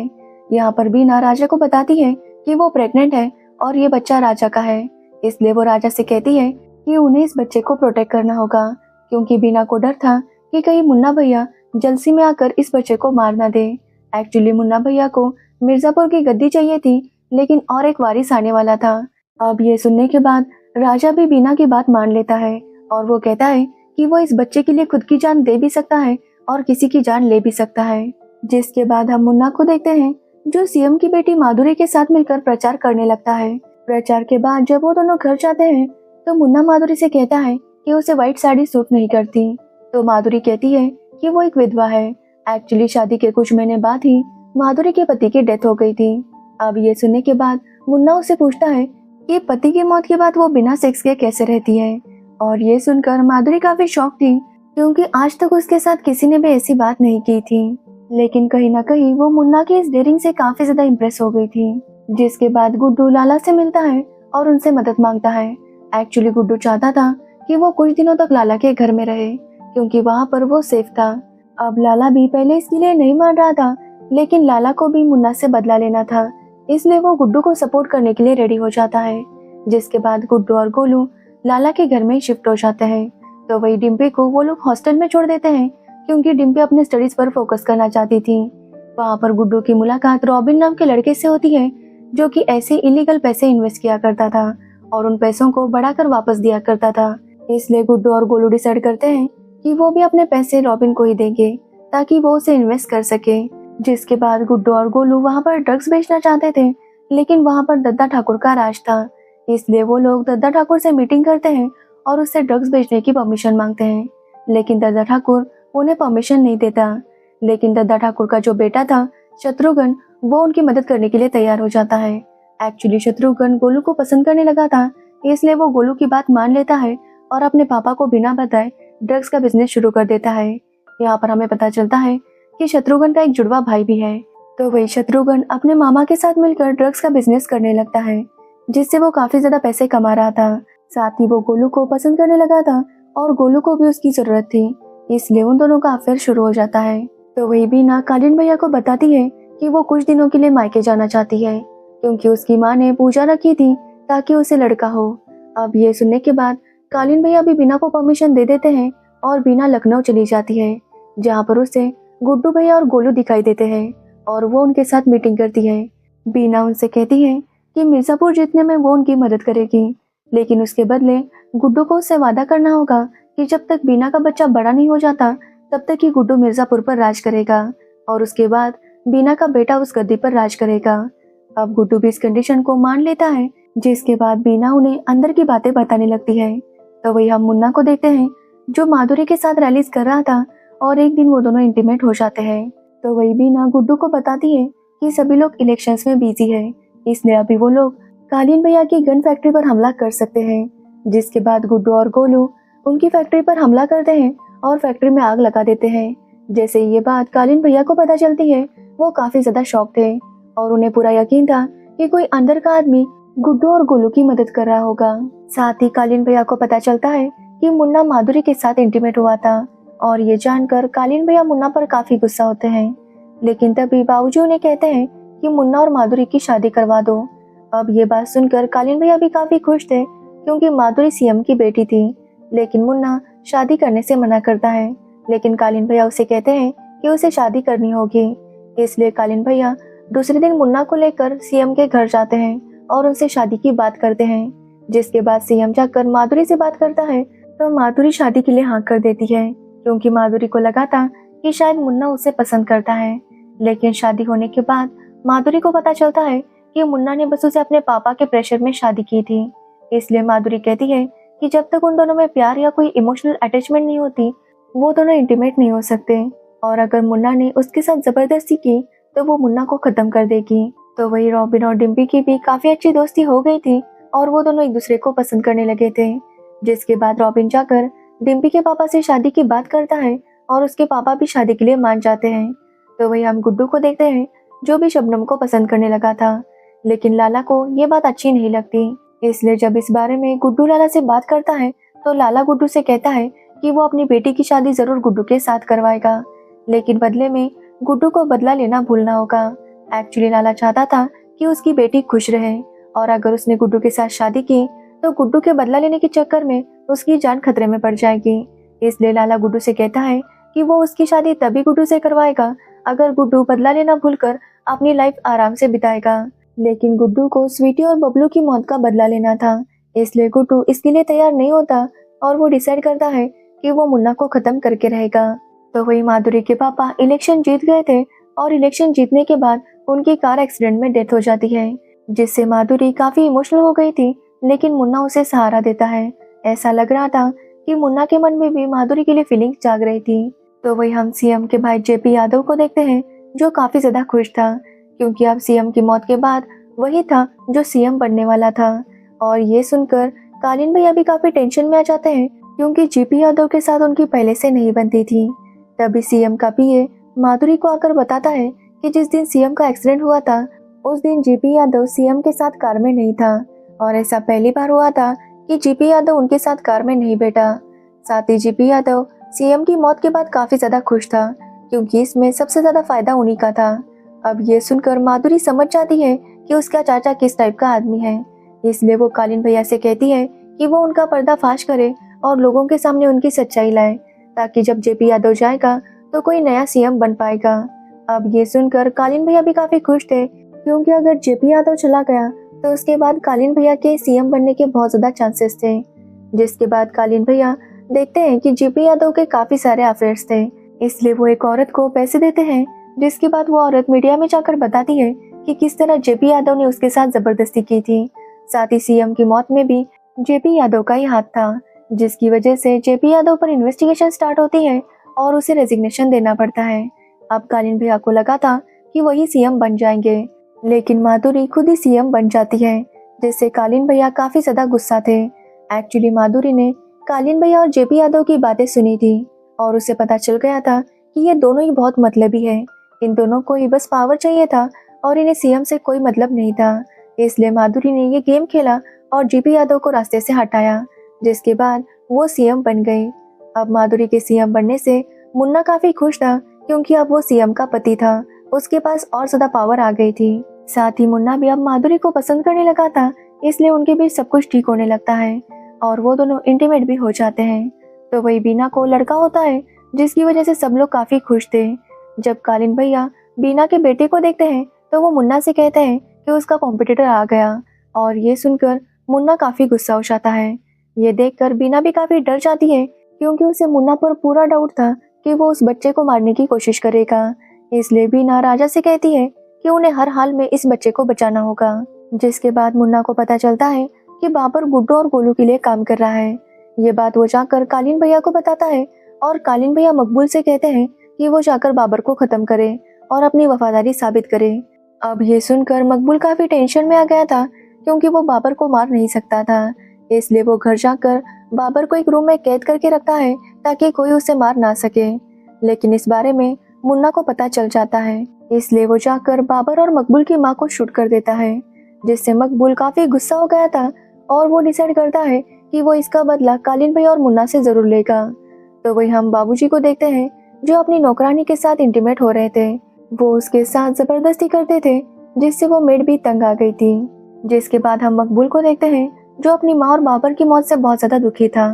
यहाँ पर बीना राजा को बताती है कि वो प्रेग्नेंट है और ये बच्चा राजा का है। इसलिए वो राजा से कहती है कि उन्हें इस बच्चे को प्रोटेक्ट करना होगा, क्योंकि बीना को डर था कि कहीं मुन्ना भैया जलसी में आकर इस बच्चे को मार ना दे। एक्चुअली मुन्ना भैया को मिर्जापुर की गद्दी चाहिए थी, लेकिन और एक वारिस आने वाला था। अब ये सुनने के बाद राजा भी बीना की बात मान लेता है और वो कहता है कि वो इस बच्चे के लिए खुद की जान दे भी सकता है और किसी की जान ले भी सकता है। जिसके बाद हम मुन्ना को देखते हैं, जो सीएम की बेटी माधुरी के साथ मिलकर प्रचार करने लगता है। प्रचार के बाद जब वो दोनों घर जाते हैं तो मुन्ना माधुरी से कहता है कि उसे व्हाइट साड़ी सूट नहीं करती। तो माधुरी कहती है कि वो एक विधवा है। एक्चुअली शादी के कुछ महीने बाद ही माधुरी के पति की डेथ हो गई थी। अब ये सुनने के बाद मुन्ना उससे पूछता है कि पति की मौत के बाद वो बिना सेक्स के कैसे रहती है। और ये सुनकर माधुरी काफी शॉक थी, क्योंकि आज तक उसके साथ किसी ने भी ऐसी बात नहीं की थी। लेकिन कहीं ना कहीं वो मुन्ना की इस डेयरिंग से काफी ज्यादा इम्प्रेस हो गई थी। जिसके बाद गुड्डू लाला से मिलता है और उनसे मदद मांगता है। एक्चुअली गुड्डू चाहता था कि वो कुछ दिनों तक लाला के घर में रहे, क्योंकि वहाँ पर वो सेफ था। अब लाला भी पहले इसके लिए नहीं मान रहा था, लेकिन लाला को भी मुन्ना से बदला लेना था, इसलिए वो गुड्डू को सपोर्ट करने के लिए रेडी हो जाता है। जिसके बाद गुड्डू और गोलू लाला के घर में शिफ्ट हो जाते हैं। तो वही डिम्पी को वो लोग हॉस्टल में छोड़ देते हैं, क्योंकि डिम्पी अपने स्टडीज पर फोकस करना चाहती थी। वहाँ पर गुड्डू की मुलाकात रॉबिन नाम के लड़के से होती है, जो कि ऐसे इलीगल पैसे इन्वेस्ट किया करता था और उन पैसों को बढ़ाकर वापस दिया करता था। इसलिए गुड्डू और गोलू डिसाइड करते हैं कि वो भी अपने पैसे रॉबिन को ही देंगे, ताकि वो उसे इन्वेस्ट कर सके। जिसके बाद गुड्डू और गोलू वहाँ पर ड्रग्स बेचना चाहते थे, लेकिन वहाँ पर दद्दा ठाकुर का राज था। इसलिए वो लोग दद्दा ठाकुर से मीटिंग करते हैं और उससे ड्रग्स बेचने की परमिशन मांगते हैं, लेकिन दद्दा ठाकुर उन्हें परमिशन नहीं देता। लेकिन दद्दा ठाकुर का जो बेटा था शत्रुघ्न, वो उनकी मदद करने के लिए तैयार हो जाता है। एक्चुअली शत्रुघ्न गोलू को पसंद करने लगा था, इसलिए वो गोलू की बात मान लेता है और अपने पापा को बिना बताए ड्रग्स का बिजनेस शुरू कर देता है। यहाँ पर हमें पता चलता है कि शत्रुघ्न का एक जुड़वा भाई भी है। तो वही शत्रुघ्न अपने मामा के साथ मिलकर ड्रग्स का बिजनेस करने लगता है, जिससे वो काफी ज्यादा पैसे कमा रहा था। साथ ही वो गोलू को पसंद करने लगा था और गोलू को भी उसकी जरूरत थी, इसलिए उन दोनों का अफेयर शुरू हो जाता है। तो वही बीना कालीन भैया को बताती है कि वो कुछ दिनों के लिए मायके जाना चाहती है, क्योंकि उसकी माँ ने पूजा रखी थी ताकि उसे लड़का हो। अब ये सुनने के बाद कालीन भैया भी बीना को परमिशन दे देते हैं और बीना लखनऊ चली जाती है, जहाँ पर उसे गुड्डू भैया और गोलू दिखाई देते हैं और वो उनके साथ मीटिंग करती है। बीना उनसे कहती है कि मिर्जापुर जीतने में वो उनकी मदद करेगी, लेकिन उसके बदले गुड्डू को उससे वादा करना होगा कि जब तक बीना का बच्चा बड़ा नहीं हो जाता तब तक ही गुड्डू मिर्जापुर पर राज करेगा और उसके बाद बीना का बेटा उस गद्दी पर राज करेगा। अब गुड्डू भी इस कंडीशन को मान लेता है, जिसके बाद बीना उन्हें अंदर की बातें बताने लगती है। तो वही हम मुन्ना को देखते हैं, जो माधुरी के साथ रैलीज कर रहा था और एक दिन वो दोनों इंटीमेट हो जाते हैं। तो वही बीना गुड्डू को बताती है कि सभी लोग इलेक्शंस में बिजी है, इसलिए अभी वो लोग कालीन भैया की गन फैक्ट्री पर हमला कर सकते हैं। जिसके बाद गुड्डू और गोलू उनकी फैक्ट्री पर हमला करते हैं और फैक्ट्री में आग लगा देते हैं। जैसे ये बात कालीन भैया को पता चलती है, वो काफी ज्यादा शॉक थे और उन्हें पूरा यकीन था कि कोई अंदर का आदमी गुड्डू और गोलू की मदद कर रहा होगा। साथ ही कालीन भैया को पता चलता है कि मुन्ना माधुरी के साथ इंटीमेट हुआ था और ये जानकर कालीन भैया मुन्ना पर काफी गुस्सा होते हैं, लेकिन तभी बाबूजी उन्हें कहते हैं कि मुन्ना और माधुरी की शादी करवा दो। अब ये बात सुनकर कालीन भैया भी काफी खुश थे, क्योंकि माधुरी सीएम की बेटी थी, लेकिन मुन्ना शादी करने से मना करता है। लेकिन कालीन भैया उसे कहते हैं कि उसे शादी करनी होगी, इसलिए कालीन भैया दूसरे दिन मुन्ना को लेकर सीएम के घर जाते हैं और उनसे शादी की बात करते हैं। जिसके बाद सीएम जाकर माधुरी से बात करता है, तो माधुरी शादी के लिए हाँ कर देती है, क्योंकि माधुरी को लगा था कि शायद मुन्ना उसे पसंद करता है। लेकिन शादी होने के बाद माधुरी को पता चलता है कि मुन्ना ने बस उसे अपने पापा के प्रेशर में शादी की थी। इसलिए माधुरी कहती है कि जब तक उन दोनों में प्यार या कोई इमोशनल अटैचमेंट नहीं होती, वो दोनों इंटीमेट नहीं हो सकते, और अगर मुन्ना ने उसके साथ जबरदस्ती की तो वो मुन्ना को खत्म कर देगी। तो वही रॉबिन और डिम्पी की भी काफी अच्छी दोस्ती हो गई थी और वो दोनों एक दूसरे को पसंद करने लगे थे। जिसके बाद रॉबिन जाकर डिम्पी के पापा से शादी की बात करता है और उसके पापा भी शादी के लिए मान जाते हैं। तो वही हम गुड्डू को देखते हैं, जो भी शबनम को पसंद करने लगा था, लेकिन लाला को ये बात अच्छी नहीं लगती। इसलिए जब इस बारे में गुड्डू लाला से बात करता है, तो लाला गुड्डू से कहता है कि वो अपनी बेटी की शादी जरूर गुड्डू के साथ करवाएगा, लेकिन बदले में गुड्डू को बदला लेना भूलना होगा। एक्चुअली लाला चाहता था कि उसकी बेटी खुश रहे, और अगर उसने गुड्डू के साथ शादी की तो गुड्डू के बदला लेने के चक्कर में उसकी जान खतरे में पड़ जाएगी। इसलिए लाला गुड्डू से कहता है कि वो उसकी शादी तभी गुड्डू से करवाएगा अगर गुड्डू बदला लेना भूलकर अपनी लाइफ आराम से बिताएगा। लेकिन गुड्डू को स्वीटी और बबलू की मौत का बदला लेना था, इसलिए गुड्डू इसके लिए तैयार नहीं होता और वो डिसाइड करता है कि वो मुन्ना को खत्म करके रहेगा। तो वही माधुरी के पापा इलेक्शन जीत गए थे और इलेक्शन जीतने के बाद उनकी कार एक्सीडेंट में डेथ हो जाती है, जिससे माधुरी काफी इमोशनल हो गई थी, लेकिन मुन्ना उसे सहारा देता है। ऐसा लग रहा था कि मुन्ना के मन में भी माधुरी के लिए फीलिंग्स जाग रही थी। तो वही हम सीएम के भाई जेपी यादव को देखते हैं, जो काफी ज्यादा खुश था, क्योंकि अब सीएम की मौत के बाद वही था जो सीएम बनने वाला था। और ये सुनकर कालीन भैया भी काफी टेंशन में आ जाते हैं, क्योंकि जेपी यादव के साथ उनकी पहले से नहीं बनती थी। तभी सीएम का पीए माधुरी को आकर बताता है कि जिस दिन सीएम का एक्सीडेंट हुआ था उस दिन जेपी यादव सीएम के साथ कार में नहीं था, और ऐसा पहली बार हुआ था कि जीपी यादव उनके साथ कार में नहीं बैठा। साथ ही जीपी यादव सीएम की मौत के बाद काफी ज्यादा खुश था, क्योंकि इसमें सबसे ज्यादा फायदा उन्हीं का था। अब ये सुनकर माधुरी समझ जाती है कि उसका चाचा किस टाइप का आदमी है, इसलिए वो कालीन भैया से कहती है कि वो उनका पर्दाफाश करे और लोगों के सामने उनकी सच्चाई लाए, ताकि जब जेपी यादव जाएगा तो कोई नया सीएम बन पाएगा। अब ये सुनकर कालीन भैया भी काफी खुश थे, क्योंकि अगर जेपी यादव चला गया तो उसके बाद कालीन भैया के सीएम बनने के बहुत ज्यादा चांसेस थे। जिसके बाद कालीन भैया देखते हैं कि जेपी यादव के काफी सारे अफेयर्स थे, इसलिए वो एक औरत को पैसे देते हैं, जिसके बाद वो औरत मीडिया में जाकर बताती है कि किस तरह जेपी यादव ने उसके साथ जबरदस्ती की थी। साथ ही सीएम की मौत में भी जेपी यादव का ही हाथ था, जिसकी वजह से जेपी यादव पर इन्वेस्टिगेशन स्टार्ट होती है और उसे रेजिग्नेशन देना पड़ता है। अब कालीन भैया को लगा था कि वही सीएम बन जाएंगे, लेकिन माधुरी खुद ही सीएम बन जाती है, जिससे कालीन भैया काफी ज्यादा गुस्सा थे। एक्चुअली माधुरी ने कालीन भैया और जेपी यादव की बातें सुनी थी और उसे पता चल गया था कि ये दोनों ही बहुत मतलबी है। इन दोनों को ही बस पावर चाहिए था और इन्हें सीएम से कोई मतलब नहीं था। इसलिए माधुरी ने ये गेम खेला और जेपी यादव को रास्ते से हटाया, जिसके बाद वो सीएम बन गए। अब माधुरी के सीएम बनने से मुन्ना काफी खुश था, क्योंकि अब वो सीएम का पति था, उसके पास और ज्यादा पावर आ गई थी। साथ ही मुन्ना भी अब माधुरी को पसंद करने लगा था, इसलिए उनके बीच सब कुछ ठीक होने लगता है और वो दोनों इंटीमेट भी हो जाते हैं। तो वही बीना को लड़का होता है, जिसकी वजह से सब लोग काफी खुश थे। जब कालीन भैया बीना के बेटे को देखते हैं तो वो मुन्ना से कहते हैं कि उसका कॉम्पिटिटर आ गया, और ये सुनकर मुन्ना काफी गुस्सा हो जाता है। ये देखकर बीना भी काफी डर जाती है, क्योंकि उसे मुन्ना पर पूरा डाउट था कि वो उस बच्चे को मारने की कोशिश करेगा। इसलिए बीना राजा से कहती है कि उन्हें हर हाल में इस बच्चे को बचाना होगा। जिसके बाद मुन्ना को पता चलता है कि बाबर गुड्डू और गोलू के लिए काम कर रहा है। ये बात वो जाकर कालीन भैया को बताता है और कालीन भैया मकबूल से कहते हैं कि वो जाकर बाबर को खत्म करे और अपनी वफादारी साबित करे। अब ये सुनकर मकबूल काफी टेंशन में आ गया था, क्योंकि वो बाबर को मार नहीं सकता था। इसलिए वो घर जाकर बाबर को एक रूम में कैद करके रखता है, ताकि कोई उसे मार ना सके। लेकिन इस बारे में मुन्ना को पता चल जाता है, इसलिए वो जाकर बाबर और मकबूल की माँ को शूट कर देता है, जिससे मकबूल काफी गुस्सा हो गया था और वो डिसाइड करता है कि वो इसका बदला कालीन भैया और मुन्ना से जरूर लेगा। तो वही हम बाबूजी को देखते हैं, जो अपनी नौकरानी के साथ इंटीमेट हो रहे थे। वो उसके साथ जबरदस्ती करते थे, जिससे वो मेड भी तंग आ गई थी। जिसके बाद हम मकबूल को देखते हैं, जो अपनी माँ और बाबर की मौत से बहुत ज्यादा दुखी था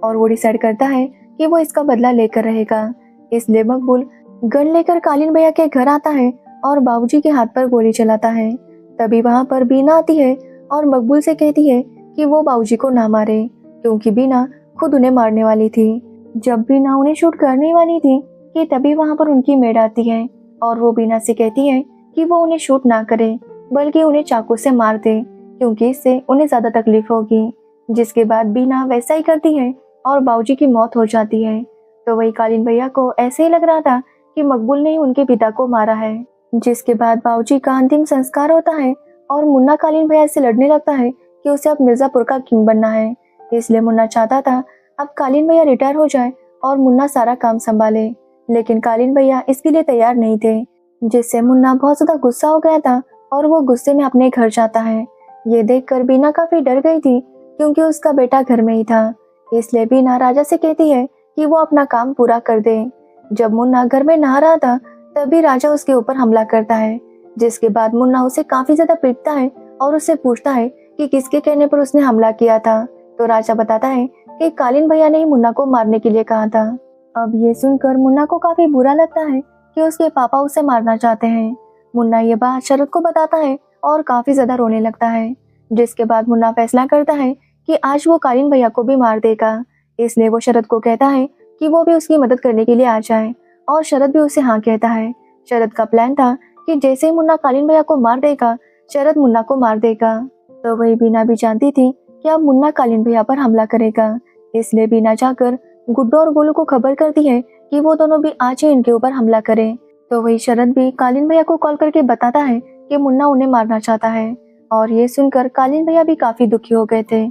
और वो डिसाइड करता है कि वो इसका बदला लेकर रहेगा। इसलिए मकबूल गन लेकर कालीन भैया के घर आता है और बाबूजी के हाथ पर गोली चलाता है। तभी वहाँ पर बीना आती है और मकबूल से कहती है कि वो बाबूजी को ना मारे, क्योंकि बीना खुद उन्हें मारने वाली थी। जब बीना उन्हें शूट करने वाली थी कि तभी वहाँ पर उनकी मेड आती है और वो बीना से कहती है कि वो उन्हें शूट ना करे, बल्कि उन्हें चाकू से मार दे, क्योंकि इससे उन्हें ज्यादा तकलीफ होगी। जिसके बाद बीना वैसा ही करती है और बाबूजी की मौत हो जाती है। तो वही कालीन भैया को ऐसे ही लग रहा था कि मकबूल ने ही उनके पिता को मारा है। जिसके बाद बाबूजी का अंतिम संस्कार होता है और मुन्ना कालीन भैया से लड़ने लगता है कि उसे अब मिर्जापुर का किंग बनना है। इसलिए मुन्ना चाहता था अब कालीन भैया रिटायर हो जाए और मुन्ना सारा काम संभाले, लेकिन कालीन भैया इसके लिए तैयार नहीं थे। जिससे मुन्ना बहुत ज्यादा गुस्सा हो गया था और वो गुस्से में अपने घर जाता है। ये देखकर बीना काफी डर गई थी, क्योंकि उसका बेटा घर में ही था। इसलिए बीना राजा से कहती है कि वो अपना काम पूरा कर दे। जब मुन्ना घर में नहा रहा था, तभी राजा उसके ऊपर हमला करता है। जिसके बाद मुन्ना उसे काफी ज्यादा पीटता है और उससे पूछता है कि किसके कहने पर उसने हमला किया था। तो राजा बताता है कि कालीन भैया ने ही मुन्ना को मारने के लिए कहा था। अब ये सुनकर मुन्ना को काफी बुरा लगता है कि उसके पापा उसे मारना चाहते हैं। मुन्ना ये बात शरद को बताता है और काफी ज्यादा रोने लगता है। जिसके बाद मुन्ना फैसला करता है कि आज वो कालीन भैया को भी मार देगा। इसलिए वो शरद को कहता है कि वो भी उसकी मदद करने के लिए आ जाए, और शरद भी उसे हाँ कहता है। शरद का प्लान था कि जैसे ही मुन्ना कालीन भैया को मार देगा, शरद मुन्ना को मार देगा। तो वही बीना भी जानती थी कि अब मुन्ना कालीन भैया पर हमला करेगा। इसलिए बीना जाकर गुड्डू और गोलू को खबर करती है कि वो दोनों भी आज ही इनके ऊपर हमला करें। तो वही शरद भी कालीन भैया को कॉल करके बताता है कि मुन्ना उन्हें मारना चाहता है, और ये सुनकर कालीन भैया भी काफी दुखी हो गए थे।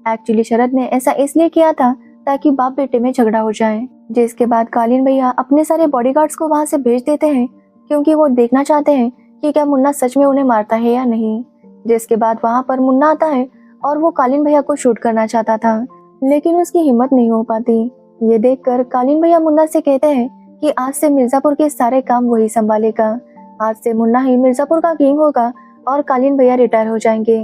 एक्चुअली शरद ने ऐसा इसलिए किया था ताकि बाप बेटे में झगड़ा हो जाए। जिसके बाद कालीन भैया अपने सारे बॉडीगार्ड्स को वहां से भेज देते हैं, क्योंकि वो देखना चाहते हैं कि क्या मुन्ना सच में उन्हें मारता है या नहीं। जिसके बाद वहां पर मुन्ना आता है और वो कालीन भैया को शूट करना चाहता था, लेकिन उसकी हिम्मत नहीं हो पाती। ये देखकर कालीन भैया मुन्ना से कहते हैं कि आज से मिर्जापुर के सारे काम वही संभालेगा। आज से मुन्ना ही मिर्जापुर का किंग होगा और कालीन भैया रिटायर हो जाएंगे।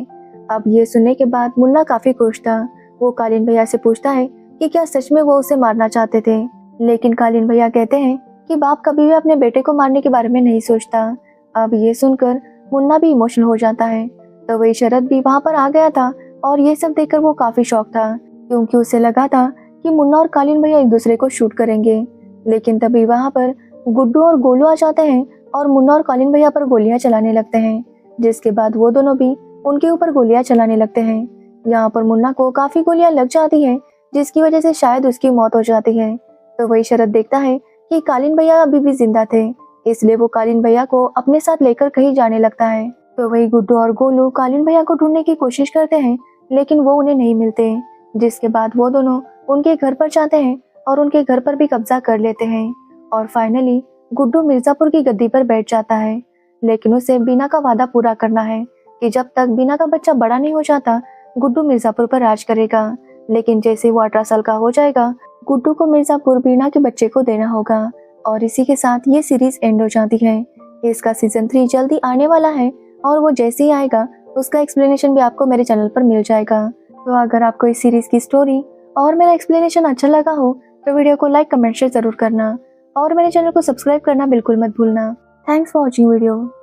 अब ये सुनने के बाद मुन्ना काफी खुश था। वो कालीन भैया से पूछता है कि क्या सच में वो उसे मारना चाहते थे, लेकिन कालीन भैया कहते हैं कि बाप कभी भी अपने बेटे को मारने के बारे में नहीं सोचता। अब ये सुनकर मुन्ना भी इमोशनल हो जाता है। तो वही शरद भी वहाँ पर आ गया था और ये सब देखकर वो काफी शॉक था, क्योंकि उसे लगा था कि मुन्ना और कालीन भैया एक दूसरे को शूट करेंगे। लेकिन तभी वहाँ पर गुड्डू और गोलू आ जाते हैं और मुन्ना और कालीन भैया पर गोलियां चलाने लगते हैं, जिसके बाद वो दोनों भी उनके ऊपर गोलियां चलाने लगते हैं। यहाँ पर मुन्ना को काफी गोलियां लग जाती है, जिसकी वजह से शायद उसकी मौत हो जाती है। तो वही शरद देखता है कि कालीन भैया अभी भी जिंदा थे, इसलिए वो कालीन भैया को अपने साथ लेकर कहीं जाने लगता है। तो वही गुड्डू और गोलू कालीन भैया को ढूंढने की कोशिश करते हैं, लेकिन वो उन्हें नहीं मिलते, जिसके बाद वो दोनों उनके घर पर जाते हैं और उनके घर पर भी कब्जा कर लेते हैं। और फाइनली गुड्डू मिर्जापुर की गद्दी पर बैठ जाता है, लेकिन उसे बीना का वादा पूरा करना है कि जब तक बीना का बच्चा बड़ा नहीं हो जाता गुड्डू मिर्जापुर पर राज करेगा। लेकिन जैसे वो 18 साल का हो जाएगा, गुड्डू को मिर्जापुर बीना के बच्चे को देना होगा। और इसी के साथ ये सीरीज एंड हो जाती है। इसका सीजन 3 जल्दी आने वाला है और वो जैसे ही आएगा उसका एक्सप्लेनेशन भी आपको मेरे चैनल पर मिल जाएगा। तो अगर आपको इस सीरीज की स्टोरी और मेरा एक्सप्लेनेशन अच्छा लगा हो तो वीडियो को लाइक कमेंट शेयर जरूर करना और मेरे चैनल को सब्सक्राइब करना बिल्कुल मत भूलना। Thanks for watching video.